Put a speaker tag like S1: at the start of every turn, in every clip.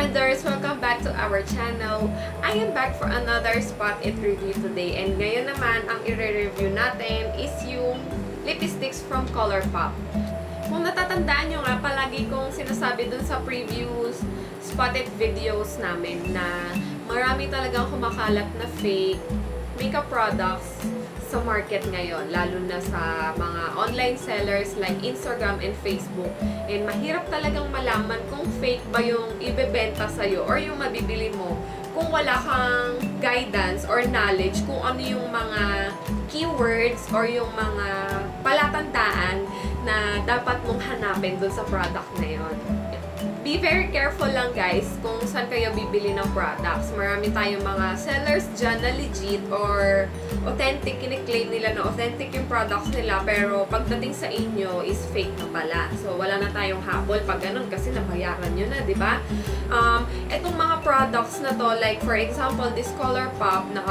S1: Spenders! Welcome back to our channel. I am back for another Spot It review today. And ngayon naman, ang i-review natin is yung lipsticks from ColourPop. Kung natatandaan nyo nga, palagi kong sinasabi dun sa previous Spot It videos namin na marami talagang kumakalat na fake makeup products sa market ngayon, lalo na sa mga online sellers like Instagram and Facebook. And mahirap talagang malaman kung fake ba yung ibebenta sa'yo or yung mabibili mo kung wala kang guidance or knowledge kung ano yung mga keywords or yung mga palatandaan na dapat mong hanapin dun sa product na yun. Be very careful lang guys kung saan kayo bibili ng products. Marami tayong mga sellers dyan na legit or authentic, kiniklaim nila na authentic yung products nila, pero pagdating sa inyo is fake na pala. So wala na tayong habol pag ganun kasi nabayaran nyo na, di ba? Etong mga products na to, like for example, this ColourPop na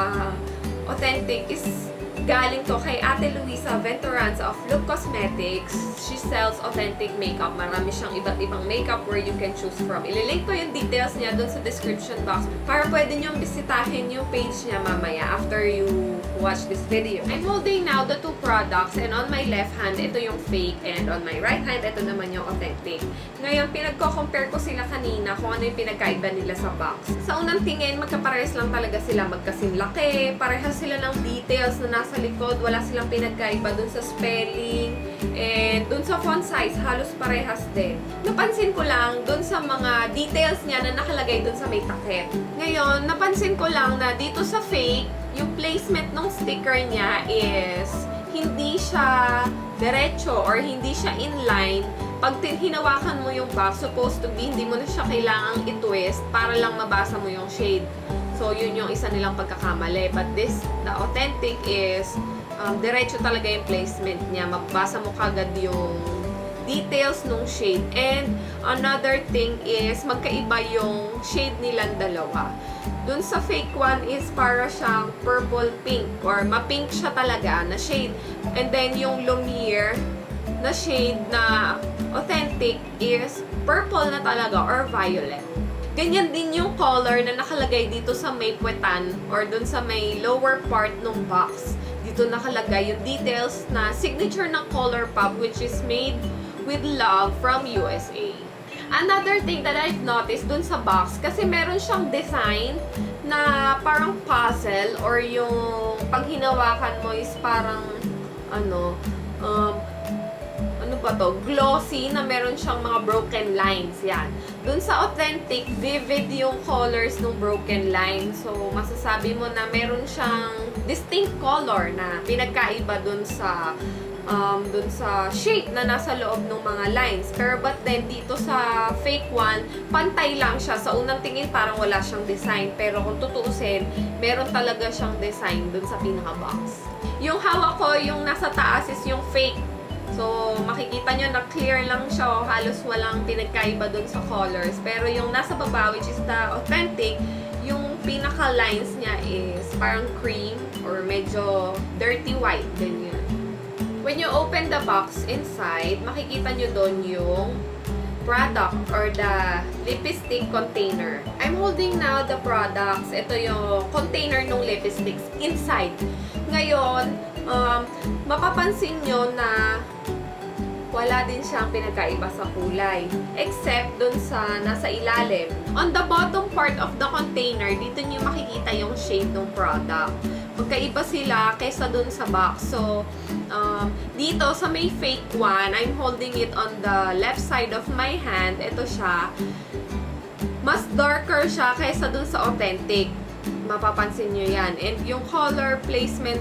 S1: authentic is galing to kay Ate Luisa Venturanza of Look Cosmetics. She sells authentic makeup. Marami siyang iba't ibang makeup where you can choose from. Ililink ko yung details niya dun sa description box para pwede niyong bisitahin yung page niya mamaya after you watch this video. I'm holding now the two products, and on my left hand, ito yung fake, and on my right hand, ito naman yung authentic. Ngayon, pinagko-compare ko sila kanina kung ano yung pinagkaiba nila sa box. Sa unang tingin, magkaparehas lang talaga sila, magkasinlaki, parehas sila ng details na nasa likod, wala silang pinagkaiba dun sa spelling, and dun sa font size, halos parehas din. Napansin ko lang dun sa mga details niya na nakalagay dun sa may takip. Ngayon, napansin ko lang na dito sa fake, yung placement ng sticker niya is hindi siya diretso or hindi siya inline. Pag hinawakan mo yung box, supposed to be, hindi mo na siya kailangang i-twist para lang mabasa mo yung shade. So, yun yung isa nilang pagkakamali. But this, the authentic is, diretso talaga yung placement niya. Mabasa mo kagad yung details nung shade. And, another thing is, magkaiba yung shade nilang dalawa. Dun sa fake one is para siyang purple pink or ma-pink siya talaga na shade. And then, yung Lumiere na shade na authentic is purple na talaga or violet. Ganyan din yung color na nakalagay dito sa may puwetan or dun sa may lower part ng box. Dito nakalagay yung details na signature ng ColourPop, which is made with love from USA. Another thing that I've noticed dun sa box, kasi meron siyang design na parang puzzle or yung pag hinawakan mo is parang ano ba to? Glossy na meron siyang mga broken lines. Yan. Dun sa authentic, vivid yung colors ng broken lines. So, masasabi mo na meron siyang distinct color na pinagkaiba dun sa shape na nasa loob ng mga lines. Pero but then, dito sa fake one, pantay lang siya. Sa unang tingin, parang wala siyang design. Pero kung tutuusin, meron talaga siyang design dun sa pinaka-box. Yung hawak ko, yung nasa taas is yung fake. So, makikita nyo na clear lang siya. Halos walang pinagkaiba dun sa colors. Pero yung nasa baba, which is the authentic, yung pinaka-lines niya is parang cream or medyo dirty white. Ganyan. When you open the box inside, makikita nyo doon yung product or the lipstick container. I'm holding now the products. Ito yung container ng lipsticks inside. Ngayon, mapapansin nyo na wala din siyang pinagkaiba sa kulay. Except dun sa nasa ilalim. On the bottom part of the container, dito nyo makikita yung shade ng product. Magkaiba sila kaysa dun sa box. So, dito sa may fake one, I'm holding it on the left side of my hand. Ito siya. Mas darker siya kaysa dun sa authentic. Mapapansin nyo yan. And yung color placement,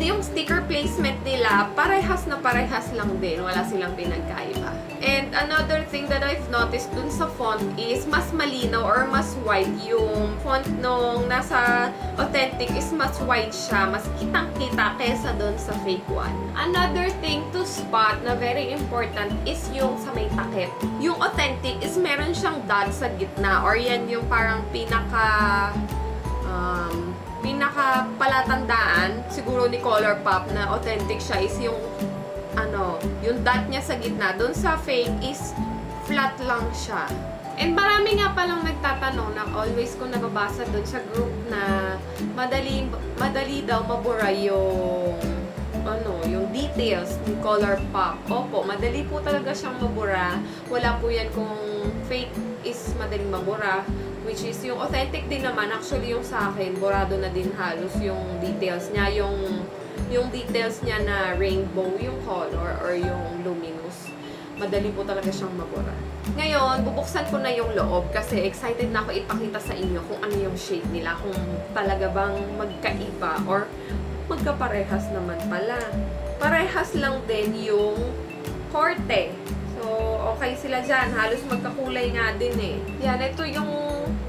S1: yung sticker placement nila, parehas na parehas lang din. Wala silang pinagkaiba. And another thing that I've noticed dun sa font is mas malinaw or mas white. Yung font nung nasa authentic is mas white siya. Mas kitang-kita kesa dun sa fake one. Another thing to spot na very important is yung sa may takip. Yung authentic is meron siyang dot sa gitna or yan yung parang pinaka-palatandaan siguro ni ColourPop na authentic siya is yung yung dot niya sa gitna. Doon sa fake is flat lang siya. And marami nga palang nagtatanong na always ko nababasa dun sa group na madali daw mabura yung yung details ni ColourPop. Opo, madali po talaga siyang mabura. Wala po yan kung fake is madaling mabura. Which is yung authentic din naman. Actually, yung sa akin, burado na din halos yung details niya. Yung details niya na rainbow, yung color, or yung luminous. Madali po talaga siyang mabura. Ngayon, bubuksan ko na yung loob kasi excited na ako ipakita sa inyo kung ano yung shade nila. Kung talaga bang magkaiba or magkaparehas naman pala. Parehas lang din yung korte. So, okay sila dyan. Halos magkakulay nga din eh. Yan, ito yung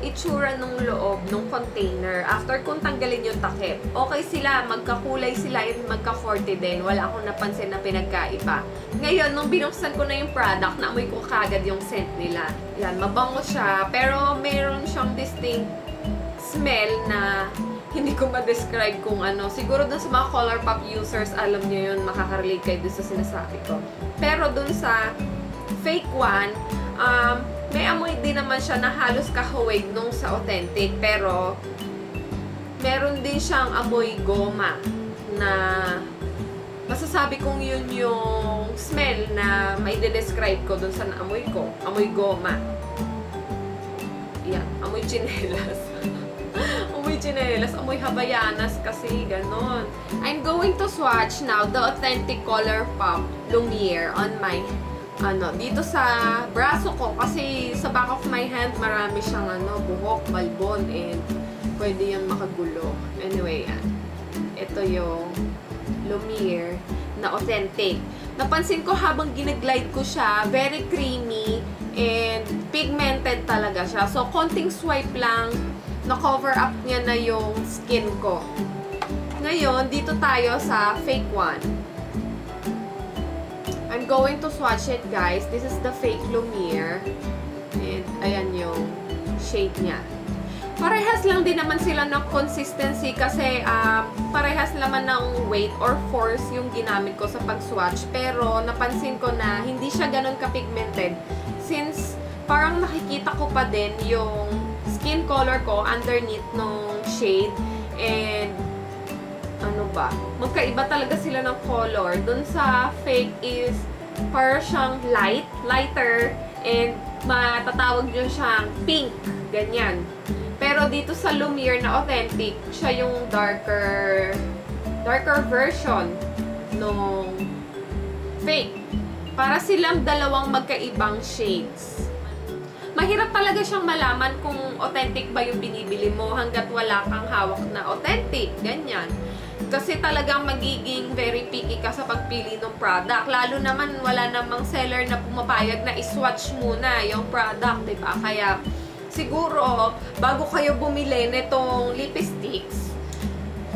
S1: itsura ng loob ng container. After kong tanggalin yung takip, okay sila. Magkakulay sila and magkakorte din. Wala akong napansin na pinagkaiba. Ngayon, nung binuksan ko na yung product, naamoy ko kagad yung scent nila. Yan, mabango siya. Pero meron siyang distinct smell na hindi ko ma-describe kung ano. Siguro dun sa mga ColourPop users, alam nyo yun, makaka-relate kayo dun sa sinasabi ko. Pero dun sa fake one, may amoy din naman siya na halos kahawig nung sa authentic. Pero, meron din siyang amoy goma na masasabi kong yun yung smell na may de-describe ko dun sa naamoy ko. Amoy goma. Yan, amoy chinelas. Amoy chinelas, amoy habayanas kasi, ganon. I'm going to swatch now the authentic ColourPop Lumiere on my, dito sa braso ko. Kasi sa back of my hand, marami siyang, buhok, balbon, and pwede yun makagulo. Anyway, yan. Ito yung Lumiere na authentic. Napansin ko habang ginaglide ko siya, very creamy and pigmented talaga siya. So, konting swipe lang, na-cover up niya na yung skin ko. Ngayon, dito tayo sa fake one. I'm going to swatch it, guys. This is the fake Lumiere. And, ayan yung shade niya. Parehas lang din naman sila ng consistency kasi parehas naman ng weight or force yung ginamit ko sa pag-swatch. Pero, napansin ko na hindi siya ganun ka-pigmented. Since, parang nakikita ko pa din yung skin color ko underneath nung shade. And, magkaiba talaga sila ng color. Dun sa fake is parang siyang lighter, and matatawag nyo siyang pink, ganyan. Pero dito sa Lumiere na authentic, siya yung darker version nung fake. Para silang dalawang magkaibang shades. Mahirap talaga siyang malaman kung authentic ba yung binibili mo hanggat wala kang hawak na authentic, ganyan. Kasi talagang magiging very picky ka sa pagpili ng product. Lalo naman, wala namang seller na pumapayag na iswatch muna yung product, diba? Kaya, siguro, bago kayo bumili nitong lipsticks,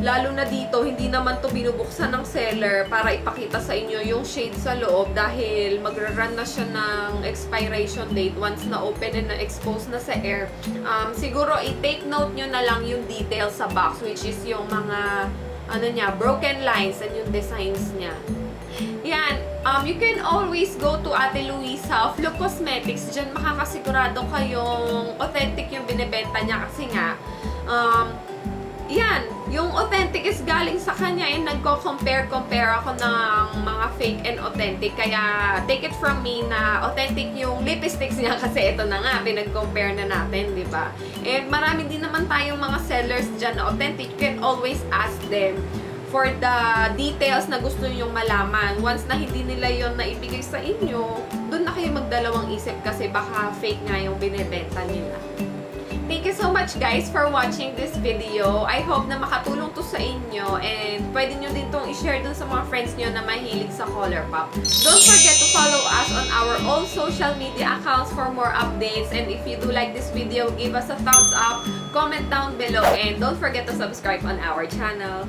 S1: lalo na dito, hindi naman to binubuksan ng seller para ipakita sa inyo yung shade sa loob dahil magra-run na siya ng expiration date once na open and na-expose na sa air. Siguro, i-take note nyo na lang yung details sa box, which is yung mga broken lines and yung designs niya. Yan. You can always go to Ate Luisa of Look Cosmetics. Diyan makakasigurado kayong authentic yung binibenta niya kasi nga, yan. Yung authentic is galing sa kanya and nagko-compare ako ng mga fake and authentic. Kaya, take it from me na authentic yung lipsticks niya kasi ito na nga, pinag-compare na natin, di ba? And marami din naman tayong mga sellers dyan na authentic. You can always ask them for the details na gusto nyo malaman. Once na hindi nila yon na ibigay sa inyo, doon na kayo magdalawang isip kasi baka fake nga yung binibenta nila. Thank you so much guys for watching this video. I hope na makatulong to sa inyo and pwede nyo din itong i-share dun sa mga friends nyo na mahilig sa ColourPop. Don't forget to follow us on our all social media accounts for more updates, and if you do like this video, give us a thumbs up, comment down below, and don't forget to subscribe on our channel.